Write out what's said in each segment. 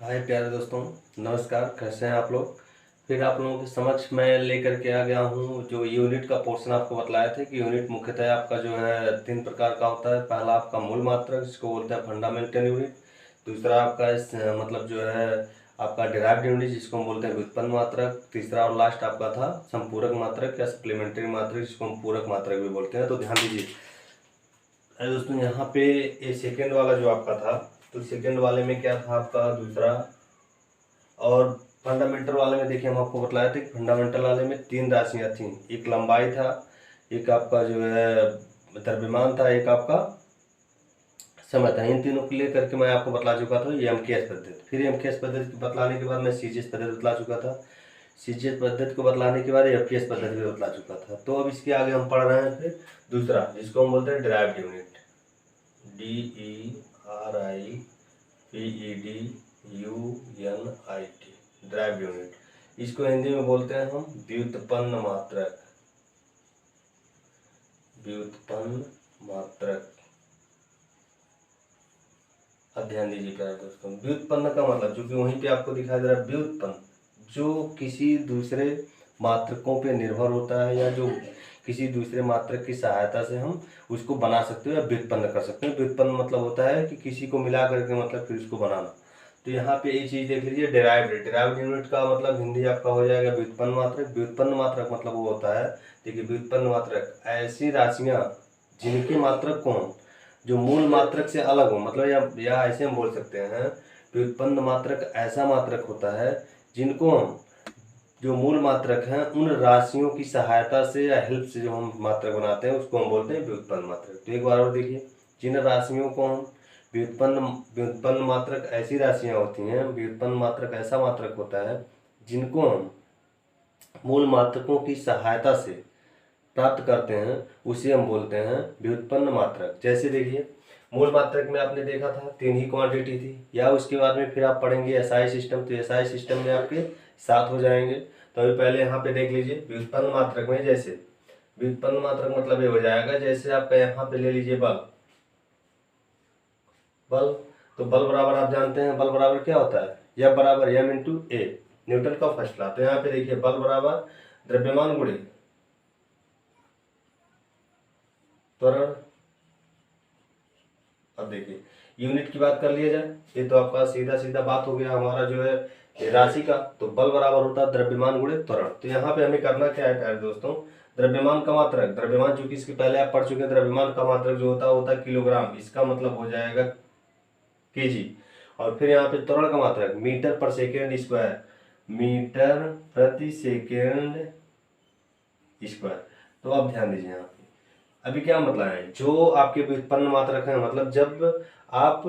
हाय प्यारे दोस्तों, नमस्कार। कैसे हैं आप लोग। फिर आप लोगों के समक्ष मैं लेकर के आ गया हूँ जो यूनिट का पोर्शन आपको बतलाया था कि यूनिट मुख्यतः आपका जो है 3 प्रकार का होता है। पहला आपका मूल मात्रक जिसको बोलते हैं फंडामेंटल यूनिट। दूसरा आपका मतलब जो है आपका डिराइव्ड यूनिट जिसको हम बोलते हैं व्युत्पन्न मात्रक। तीसरा और लास्ट आपका था संपूरक मात्रक या सप्लीमेंट्री मात्रक जिसको हम पूरक मात्रक भी बोलते हैं। तो ध्यान दीजिए अरे दोस्तों, यहाँ पे ये सेकेंड वाला जो आपका था, तो सेकेंड वाले में क्या था आपका दूसरा। और फंडामेंटल वाले में देखिए हम आपको बतलाया था कि फंडामेंटल वाले में 3 राशियां थी। एक लंबाई था, एक आपका जो है द्रव्यमान था, एक आपका समय था। इन तीनों को लेकर के मैं आपको बतला चुका था ये एमकेएस पद्धति। फिर एमकेएस पद्धति बतलाने के बाद मैं सीजीएस पद्धति बतला चुका था। सीजीएस पद्धति को बतलाने के बाद एफपीएस पद्धति भी बतला चुका था। तो अब इसके आगे हम पढ़ रहे हैं फिर दूसरा जिसको हम बोलते हैं derived unit. DERIVED drive unit. इसको हिंदी में बोलते हैं हम व्युत्पन्न मात्रक। व्युत्पन्न मात्रक। अब ध्यान दीजिए प्यारे दोस्तों, व्युत्पन्न का मतलब जो कि वहीं पे आपको दिखाई दे रहा है व्युत्पन्न, जो किसी दूसरे मात्रकों पे निर्भर होता है या जो किसी दूसरे मात्रक की सहायता से हम उसको बना सकते हो या व्युत्पन्न कर सकते हैं। व्युत्पन्न मतलब होता है कि किसी को मिला करके मतलब फिर उसको बनाना। तो यहाँ पे ये चीज़ देख लीजिए डिराइव्ड। डिराइव्ड यूनिट का मतलब हिंदी आपका हो जाएगा व्युत्पन्न मात्रक। व्युत्पन्न मात्रक मतलब वो होता है, देखिए व्युत्पन्न मात्रक ऐसी राशियाँ जिनके मात्रक को हम जो मूल मात्रक से अलग हो, मतलब या ऐसे हम बोल सकते हैं व्युत्पन्न मात्रक ऐसा मात्रक होता है जिनको हम जो मूल मात्रक हैं उन राशियों की सहायता से या हेल्प से जो हम मात्रक बनाते हैं उसको हम बोलते हैं व्युत्पन्न मात्रक। तो एक बार और देखिए, जिन राशियों को हम व्युत्पन्न व्युत्पन्न मात्रक ऐसी राशियां होती हैं, व्युत्पन्न मात्रक ऐसा मात्रक होता है जिनको हम मूल मात्रकों की सहायता से प्राप्त करते हैं, उसे हम बोलते हैं व्युत्पन्न मात्रक। जैसे देखिए मूल मात्रक में आपने देखा था 3 ही क्वांटिटी थी, या उसके बाद में फिर आप पढ़ेंगे एसआई सिस्टम, तो एसआई सिस्टम में आपके 7 हो जाएंगे। तो अभी पहले यहाँ पे देख लीजिए व्युत्पन्न मात्रक में, जैसे व्युत्पन्न मात्रक मतलब ये हो जाएगा जैसे आपका यहाँ पे ले लीजिए बल। बल, तो बल बराबर आप जानते हैं बल बराबर क्या होता है, F बराबर m इंटू ए, न्यूटन का फर्स्ट लॉ। तो यहाँ पे देखिए बल बराबर द्रव्यमान गुणे त्वरण। अब देखिए यूनिट की बात कर लिया जाए, ये तो आपका सीधा सीधा बात हो गया हमारा जो है राशि का। तो बल बराबर होता है द्रव्यमान गुणे त्वरण। तो यहाँ पे हमें करना क्या है प्यारे दोस्तों, द्रव्यमान का मात्रक, द्रव्यमान चूंकि इसके पहले आप पढ़ चुके हैं, द्रव्यमान का मात्रक जो होता है किलोग्राम, इसका मतलब हो जाएगा केजी। और फिर यहाँ पे त्वरण का मात्रक मीटर पर सेकेंड स्क्वायर, मीटर प्रति सेकेंड स्क्वायर। तो अब ध्यान दीजिए यहाँ पे अभी क्या मतलब है, जो आपके व्युत्पन्न मात्रक है, मतलब जब आप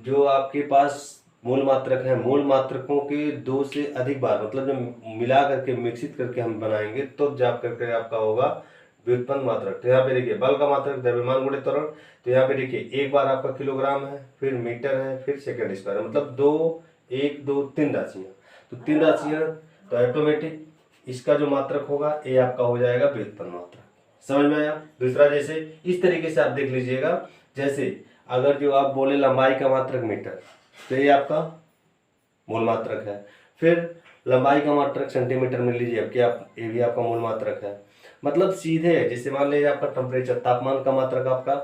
जो आपके पास मूल मात्रक है, मूल मात्रकों के 2 से अधिक बार मतलब जब मिला करके मिश्रित करके हम बनाएंगे तो जा करके आपका होगा व्युत्पन्न मात्रक। तो यहाँ पे देखिए बल का मात्रक द्रव्यमान गुणे त्वरण। तो यहाँ पे देखिए एक बार आपका किलोग्राम है, फिर मीटर है, फिर सेकेंड स्क्वायर है, मतलब 2 1 2 3 राशियाँ। तो 3 राशियाँ तो ऑटोमेटिक इसका जो मात्रक होगा ये आपका हो जाएगा व्युत्पन्न मात्रक। समझ में आया। दूसरा जैसे इस तरीके से आप देख लीजिएगा, जैसे अगर जो आप बोले लंबाई का मात्रक मीटर, तो ये आपका मूल मात्रक है। फिर लंबाई का मात्रक सेंटीमीटर में लीजिए, अब क्या ये भी आपका मूल मात्रक है। मतलब सीधे जैसे मान लीजिए आपका टेम्परेचर, तापमान का मात्रक आपका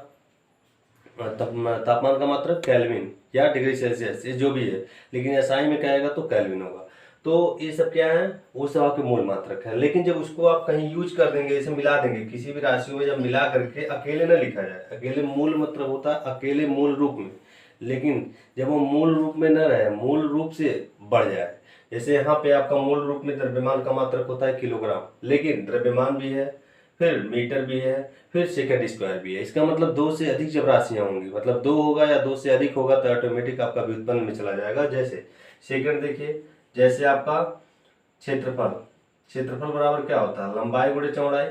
तापमान का मात्रक केल्विन या डिग्री सेल्सियस, ये जो भी है, लेकिन एसआई में क्या आएगा तो केल्विन होगा। तो ये सब क्या है, वो सब आपके मूल मात्रक है। लेकिन जब उसको आप कहीं यूज कर देंगे, जैसे मिला देंगे किसी भी राशि में, जब मिला करके अकेले ना लिखा जाए, अकेले मूल मतलब होता है अकेले मूल रूप में, लेकिन जब वो मूल रूप में न रहे, मूल रूप से बढ़ जाए, जैसे यहाँ पे आपका मूल रूप में द्रव्यमान का मात्रक होता है किलोग्राम, लेकिन द्रव्यमान भी है, फिर मीटर भी है, फिर सेकंड स्क्वायर भी है। इसका मतलब 2 से अधिक जब राशियां होंगी, मतलब 2 होगा या 2 से अधिक होगा तो ऑटोमेटिक आपका व्युत्पन्न में चला जाएगा। जैसे सेकंड देखिए, जैसे आपका क्षेत्रफल, क्षेत्रफल बराबर क्या होता है लंबाई गुणे चौड़ाई।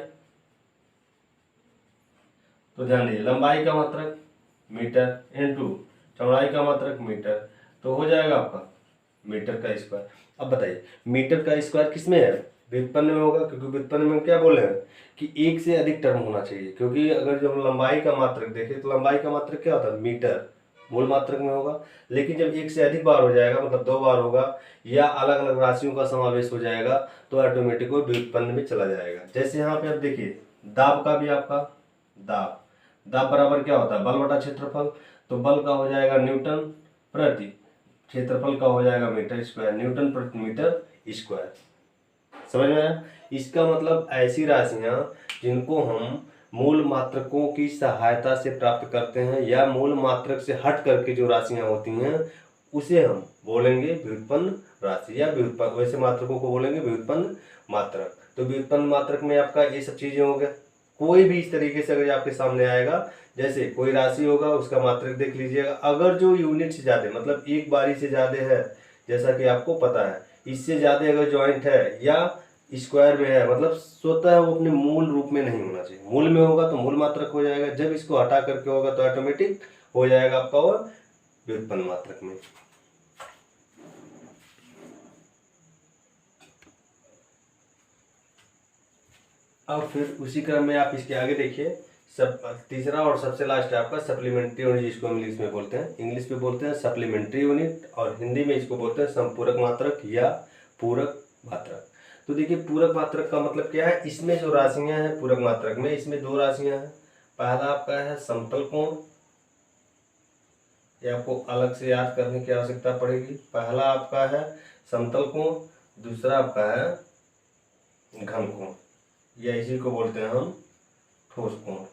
तो ध्यान दीजिए लंबाई का मात्रक मीटर इंटू चौड़ाई का मात्रक मीटर, तो हो जाएगा आपका मीटर का स्क्वायर। अब बताइए मीटर का स्क्वायर किस में है, व्युत्पन्न में होगा, क्योंकि व्युत्पन्न में क्या बोले हैं कि एक से अधिक टर्म होना चाहिए। क्योंकि अगर जो हम लंबाई का मात्रक देखें तो लंबाई का मात्रक क्या होता है मीटर, मूल मात्रक में होगा। लेकिन जब एक से अधिक बार हो जाएगा, मतलब 2 बार होगा या अलग अलग राशियों का समावेश हो जाएगा, तो ऑटोमेटिक वो व्युत्पन्न में चला जाएगा। जैसे यहाँ पे आप देखिए, दाब का भी आपका दाब, दाब बराबर क्या होता है, बल बटा क्षेत्रफल। तो बल का हो जाएगा न्यूटन प्रति, क्षेत्रफल का हो जाएगा मीटर स्क्वायर, न्यूटन प्रति मीटर स्क्वायर। समझ में आया? इसका मतलब ऐसी राशियां जिनको हम मूल मात्रकों की सहायता से प्राप्त करते हैं या मूल मात्रक से हट करके जो राशियां होती हैं उसे हम बोलेंगे व्युत्पन्न राशि या व्युत्पन्न, वैसे मात्रकों को बोलेंगे व्युत्पन्न मात्रक। तो व्युत्पन्न मात्रक में आपका ये सब चीजें हो गए। कोई भी इस तरीके से अगर आपके सामने आएगा, जैसे कोई राशि होगा उसका मात्रक देख लीजिएगा, अगर जो यूनिट से ज्यादा मतलब एक बारी से ज्यादा है, जैसा कि आपको पता है, इससे ज्यादा अगर ज्वाइंट है या स्क्वायर में है, मतलब स्वतः वो अपने मूल रूप में नहीं होना चाहिए। मूल में होगा तो मूल मात्रक हो जाएगा, जब इसको हटा करके होगा तो ऑटोमेटिक हो जाएगा आपका वो व्युत्पन्न मात्रक में। अब फिर उसी क्रम में आप इसके आगे देखिए, सब तीसरा और सबसे लास्ट है आपका सप्लीमेंट्री यूनिट, जिसको हम इंग्लिश में बोलते हैं, इंग्लिश में बोलते हैं सप्लीमेंट्री यूनिट और हिंदी में इसको बोलते हैं संपूरक मात्रक या पूरक मात्रक। तो देखिए पूरक मात्रक का मतलब क्या है, इसमें जो राशियां हैं पूरक मात्रक में, इसमें 2 राशियां हैं। पहला आपका है समतल कोण, ये आपको अलग से याद करने की आवश्यकता पड़ेगी। पहला आपका है समतल कोण, दूसरा आपका है घन कोण, या इसी को बोलते हैं हम ठोस कोण।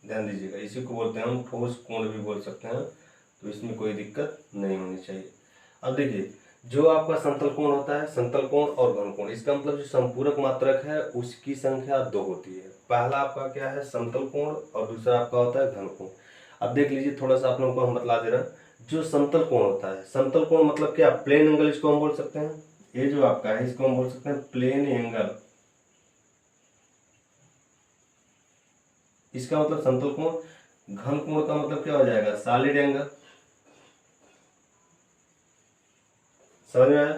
ध्यान दीजिएगा, इसी को बोलते हैं हम ठोस कोण भी बोल सकते हैं, तो इसमें कोई दिक्कत नहीं होनी चाहिए। अब देखिए, जो आपका समतल कोण होता है, समतल कोण और घन कोण, इसका मतलब जो संपूरक मात्रक है उसकी संख्या 2 होती है। पहला आपका क्या है समतल कोण और दूसरा आपका होता है घन कोण। अब देख लीजिए, थोड़ा सा आप लोगों को हम बतला दे रहे हैं, जो समतल कोण होता है, समतल कोण मतलब क्या, प्लेन एंगल इसको हम बोल सकते हैं। ये जो आपका है इसको हम बोल सकते हैं प्लेन एंगल, इसका मतलब समतल कोण। घन कोण का मतलब क्या हो जाएगा, सॉलिड एंगल। समझ में आया?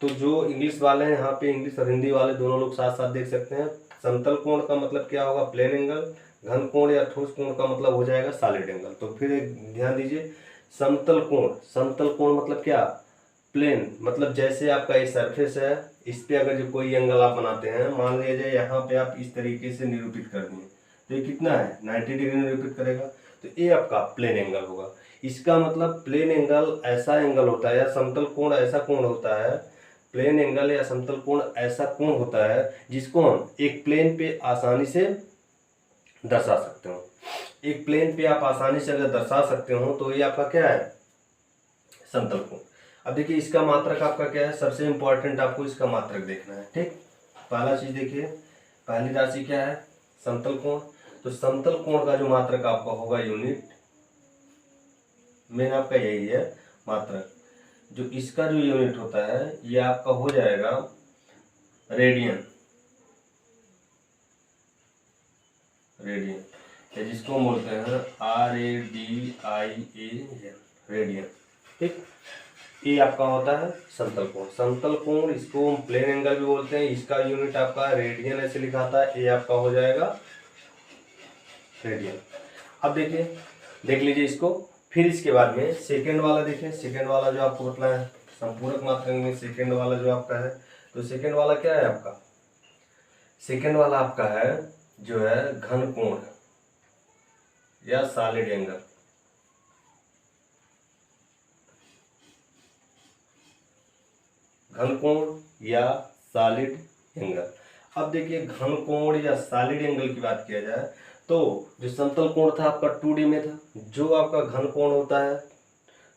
तो जो इंग्लिश वाले हैं यहाँ पे, इंग्लिश और हिंदी वाले दोनों लोग साथ साथ देख सकते हैं। समतल कोण का मतलब क्या होगा, प्लेन एंगल। घन कोण या ठोस कोण का मतलब हो जाएगा सॉलिड एंगल। तो फिर एक ध्यान दीजिए, समतल कोण, समतल कोण मतलब क्या, प्लेन, मतलब जैसे आपका ये सरफेस है, इस पे अगर जो कोई एंगल आप बनाते हैं, मान लीजिए यहाँ पे आप इस तरीके से निरूपित कर दिए, तो ये कितना है 90 डिग्री निरूपित करेगा, तो ये आपका प्लेन एंगल होगा। इसका मतलब प्लेन एंगल ऐसा एंगल होता है या समतल कोण ऐसा कोण होता है, प्लेन एंगल या समतल कोण ऐसा कोण होता है जिसको हम एक प्लेन पे आसानी से दर्शा सकते हो। एक प्लेन पे आप आसानी से अगर दर्शा सकते हो तो ये आपका क्या है, समतल कोण। अब देखिए इसका मात्रक आपका क्या है, सबसे इंपॉर्टेंट आपको इसका मात्रक देखना है। ठीक, पहला चीज देखिए, पहली राशि क्या है, समतल कोण। तो समतल कोण का जो मात्रक आपका होगा यूनिट, मेन आपका यही है मात्रक, जो इसका जो यूनिट होता है ये आपका हो जाएगा रेडियन, रेडियन, या जिसको हम बोलते हैं RADIAN, रेडियन। ठीक, ये आपका होता है समतल कोण। समतल कोण इसको हम प्लेन एंगल भी बोलते हैं, इसका यूनिट आपका रेडियन ऐसे लिखा था, ये आपका हो जाएगा रेडियन। अब देखिए, देख लीजिए इसको। फिर इसके बाद में सेकेंड वाला देखिए, सेकेंड वाला जो आपको बतलाया है संपूरक मात्रक में, सेकेंड वाला जो आपका है, तो सेकेंड वाला क्या है आपका, सेकेंड वाला आपका है जो है घन कोण या सॉलिड एंगल। घन कोण या सॉलिड एंगल। अब देखिए घन कोण या सॉलिड एंगल की बात किया जाए तो जो समतल कोण था आपका 2D में था, जो आपका घन कोण होता है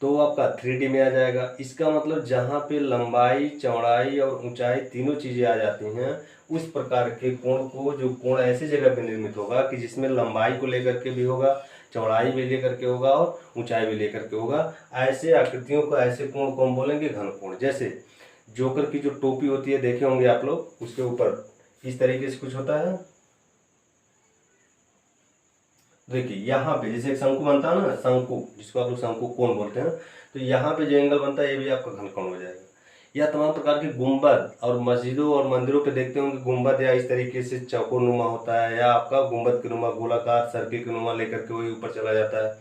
तो वो आपका 3D में आ जाएगा। इसका मतलब जहाँ पे लंबाई, चौड़ाई और ऊंचाई तीनों चीजें आ जाती हैं, उस प्रकार के कोण को, जो कोण ऐसी जगह पे निर्मित होगा कि जिसमें लंबाई को लेकर के भी होगा, चौड़ाई भी लेकर के होगा और ऊंचाई भी लेकर के होगा, ऐसे आकृतियों को, ऐसे कोण को हम बोलेंगे घन कोण। जैसे जोकर की जो टोपी होती है, देखे होंगे आप लोग, उसके ऊपर इस तरीके से कुछ होता है। देखिए यहाँ पे जैसे एक शंकु बनता है ना, शंकु, जिसको आप लोग शंकु कोण बोलते हैं, तो यहाँ पे जो एंगल बनता है ये भी आपका घन कोण हो जाएगा। या तमाम प्रकार के गुंबद, और मस्जिदों और मंदिरों पे देखते होंगे गुंबद या इस तरीके से चौकोर नुमा होता है, या आपका गुंबद के नुमा, गोलाकार सर्किल के नुमा लेकर के वही ऊपर चला जाता है,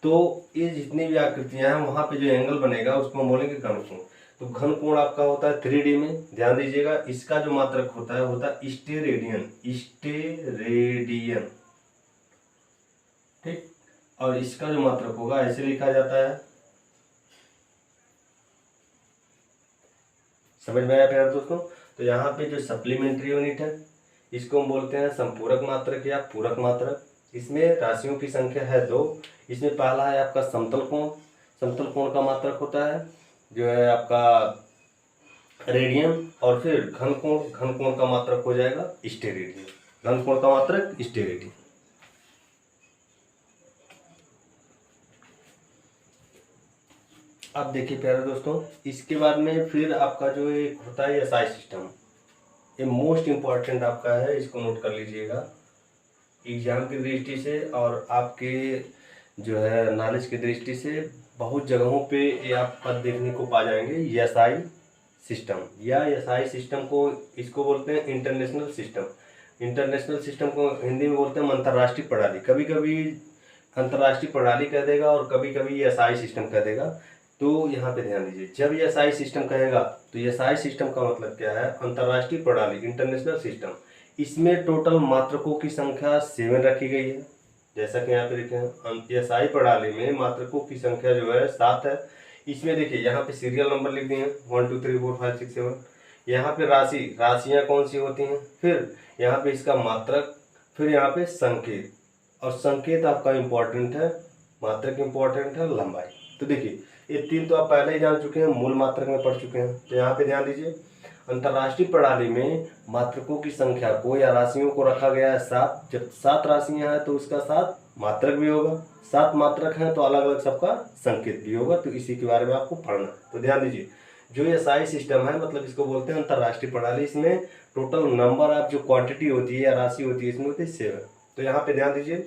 तो ये जितनी भी आकृतियां हैं वहां पे जो एंगल बनेगा उसको हम बोलेंगे घनकोण। तो घनकोण आपका होता है 3D में, ध्यान दीजिएगा। इसका जो मात्रक होता है स्टेरेडियन, स्टेरेडियन, ठीक। और इसका जो मात्रक होगा ऐसे लिखा जाता है, समझ में आया प्यारे दोस्तों। तो यहाँ पे जो सप्लीमेंट्री यूनिट है इसको हम बोलते हैं संपूरक मात्रक या पूरक मात्रक। इसमें राशियों की संख्या है 2। इसमें पहला है आपका समतल कोण। समतल कोण का मात्रक होता है जो है आपका रेडियन, और फिर घन कोण, घन कोण का मात्रक हो जाएगा स्टेरेडियन, घन कोण का मात्रक स्टेरेडियन। अब देखिए प्यारे दोस्तों, इसके बाद में फिर आपका जो एक होता है एसआई सिस्टम, ये मोस्ट इम्पॉर्टेंट आपका है, इसको नोट कर लीजिएगा एग्जाम की दृष्टि से और आपके जो है नॉलेज की दृष्टि से। बहुत जगहों पे ये आप पद देखने को पा जाएंगे, एसआई सिस्टम या एसआई सिस्टम को इसको बोलते हैं इंटरनेशनल सिस्टम। इंटरनेशनल सिस्टम को हिंदी में बोलते हैं अंतर्राष्ट्रीय प्रणाली। कभी कभी अंतर्राष्ट्रीय प्रणाली कह देगा और कभी कभी एसआई सिस्टम कह देगा। तो यहाँ पे ध्यान दीजिए, जब एसआई सिस्टम कहेगा तो एसआई सिस्टम का मतलब क्या है, अंतर्राष्ट्रीय प्रणाली, इंटरनेशनल सिस्टम। इसमें टोटल मात्रकों की संख्या 7 रखी गई है, जैसा कि यहाँ पे देखें एसआई प्रणाली में मात्रकों की संख्या जो है 7 है। इसमें देखिए यहाँ पे सीरियल नंबर लिख दिए हैं 1 2 3 4 5 6 7। यहाँ पे राशियाँ कौन सी होती हैं, फिर यहाँ पे इसका मात्रक, फिर यहाँ पे संकेत, और संकेत आपका इम्पोर्टेंट है, मात्रक इम्पोर्टेंट है, लंबाई। तो देखिए ये 3 तो आप पहले ही जान चुके हैं, मूल मात्रक में पढ़ चुके हैं। तो यहाँ पे ध्यान दीजिए, अंतर्राष्ट्रीय प्रणाली में मात्रकों की संख्या को या राशियों को रखा गया है 7। जब 7 राशियां हैं तो उसका 7 मात्रक भी होगा, 7 मात्रक हैं तो अलग अलग सबका संकेत भी होगा। तो इसी के बारे में आपको पढ़ना है। तो ध्यान दीजिए, जो एसआई सिस्टम है मतलब इसको बोलते हैं अंतर्राष्ट्रीय प्रणाली। इसमें टोटल नंबर ऑफ जो क्वांटिटी होती है या राशि होती है इसमें होती है 7। तो यहाँ पे ध्यान दीजिए,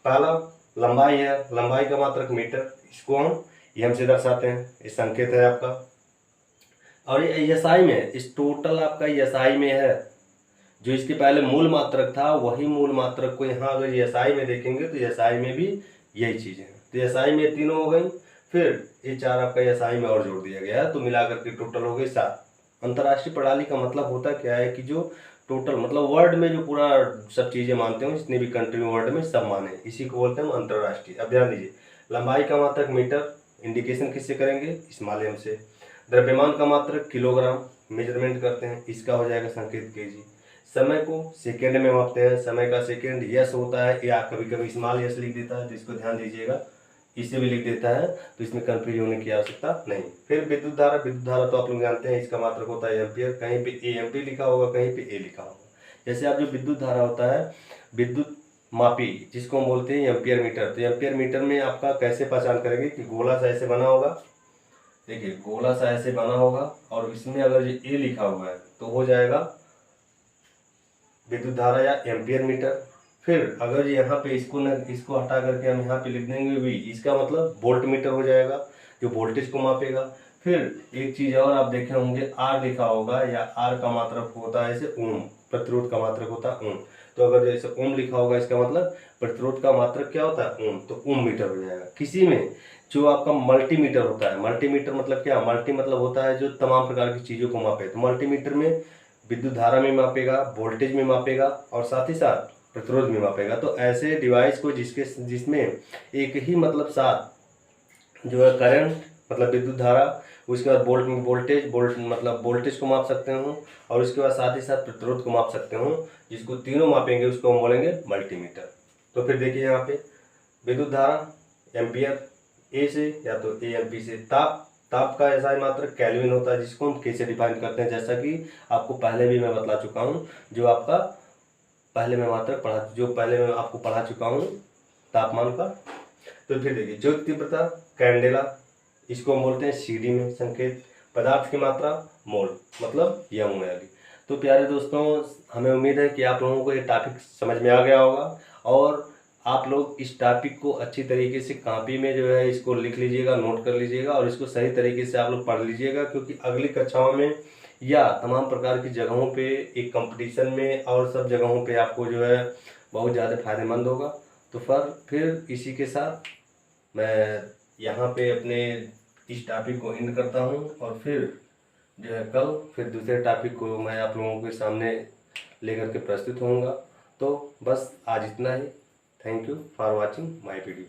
पहला लंबाई है, लंबाई का मात्रक मीटर, इसको हम एम से दर्शाते हैं, ये संकेत है आपका। और ये एसआई में, इस टोटल आपका एसआई में है, जो इसके पहले मूल मात्रक था वही मूल मात्रक को यहाँ अगर एसआई में देखेंगे तो एसआई में भी यही चीज़ है। तो एसआई में 3 हो गई, फिर ये 4 आपका एसआई में और जोड़ दिया गया, तो मिलाकर के टोटल हो गई 7। अंतर्राष्ट्रीय प्रणाली का मतलब होता क्या है कि जो टोटल मतलब वर्ल्ड में जो पूरा सब चीज़ें मानते हो, जितनी भी कंट्री वर्ल्ड में सब माने, इसी को बोलते हैं अंतर्राष्ट्रीय। अब ध्यान दीजिए, लंबाई का मात्रक मीटर, इंडिकेशन किससे करेंगे, स्मॉल एम से। द्रव्यमान का मात्रक किलोग्राम, मेजरमेंट करते हैं, इसका हो जाएगा संकेत केजी। समय को सेकेंड में मापते हैं, समय का सेकेंड यस होता है, या कभी कभी स्मॉल यस लिख देता है, तो इसको ध्यान दीजिएगा, इसे भी लिख देता है, तो इसमें कंफ्यूज होने की आवश्यकता नहीं। फिर विद्युत धारा, विद्युत धारा तो आप लोग जानते हैं, इसका मात्रक होता है एम्पियर, कहीं पे एएमपी लिखा होगा, कहीं पे ए लिखा होगा। जैसे आप जो विद्युत धारा होता है, विद्युत मापी जिसको हम बोलते हैं एम्पियर मीटर, तो एम्पियर मीटर में आपका कैसे पहचान करेंगे कि गोला सा ऐसे बना होगा, देखिए गोला सा ऐसे बना होगा, और इसमें अगर ये ए लिखा हुआ है तो हो जाएगा विद्युत धारा या एम्पियर मीटर। फिर अगर यहाँ पे इसको हटा करके हम यहाँ पे लिख देंगे भी, इसका मतलब वोल्ट मीटर हो जाएगा, जो वोल्टेज को मापेगा। फिर एक चीज और आप देखे होंगे, आर लिखा होगा, या आर का मात्रक होता है ऐसे ओम, प्रतिरोध का मात्रक होता है ओम। तो अगर जैसे ओम लिखा होगा इसका मतलब प्रतिरोध का मात्रक क्या होता है ओम, तो ओम मीटर हो जाएगा। किसी में जो आपका मल्टीमीटर होता है, मल्टीमीटर मतलब क्या, मल्टी मतलब होता है जो तमाम प्रकार की चीज़ों को मापे, तो मल्टीमीटर में विद्युत धारा में मापेगा, वोल्टेज में मापेगा, और साथ ही साथ प्रतिरोध में मापेगा। तो ऐसे डिवाइस को जिसमें एक ही मतलब साथ जो है करंट मतलब विद्युत धारा, उसके बाद वोल्ट मतलब वोल्टेज को माप सकते हो, और उसके बाद साथ ही साथ प्रतिरोध को माप सकते हो, जिसको तीनों मापेंगे उसको हम बोलेंगे मल्टीमीटर। तो फिर देखिए यहाँ पे विद्युत धारा एम्पियर ए से या तो एएमपी से। ताप का ऐसा मात्रक केल्विन होता है, जिसको हम कैसे डिफाइन करते हैं, जैसा कि आपको पहले भी मैं बतला चुका हूँ, जो आपका पहले मैं आपको पढ़ा चुका हूँ तापमान का। तो फिर देखिए ज्योति तीव्रता कैंडेला, इसको हम बोलते हैं सीडी में संकेत। पदार्थ की मात्रा मोल मतलब यम वाली। तो प्यारे दोस्तों, हमें उम्मीद है कि आप लोगों को ये टॉपिक समझ में आ गया होगा, और आप लोग इस टॉपिक को अच्छी तरीके से कॉपी में जो है इसको लिख लीजिएगा, नोट कर लीजिएगा, और इसको सही तरीके से आप लोग पढ़ लीजिएगा, क्योंकि अगली कक्षाओं में या तमाम प्रकार की जगहों पे एक कंपटीशन में और सब जगहों पे आपको जो है बहुत ज़्यादा फायदेमंद होगा। तो फिर इसी के साथ मैं यहाँ पे अपने इस टॉपिक को एंड करता हूँ, और फिर जो है कल फिर दूसरे टॉपिक को मैं आप लोगों के सामने लेकर के प्रस्तुत होऊंगा। तो बस आज इतना ही। Thank you for watching my video.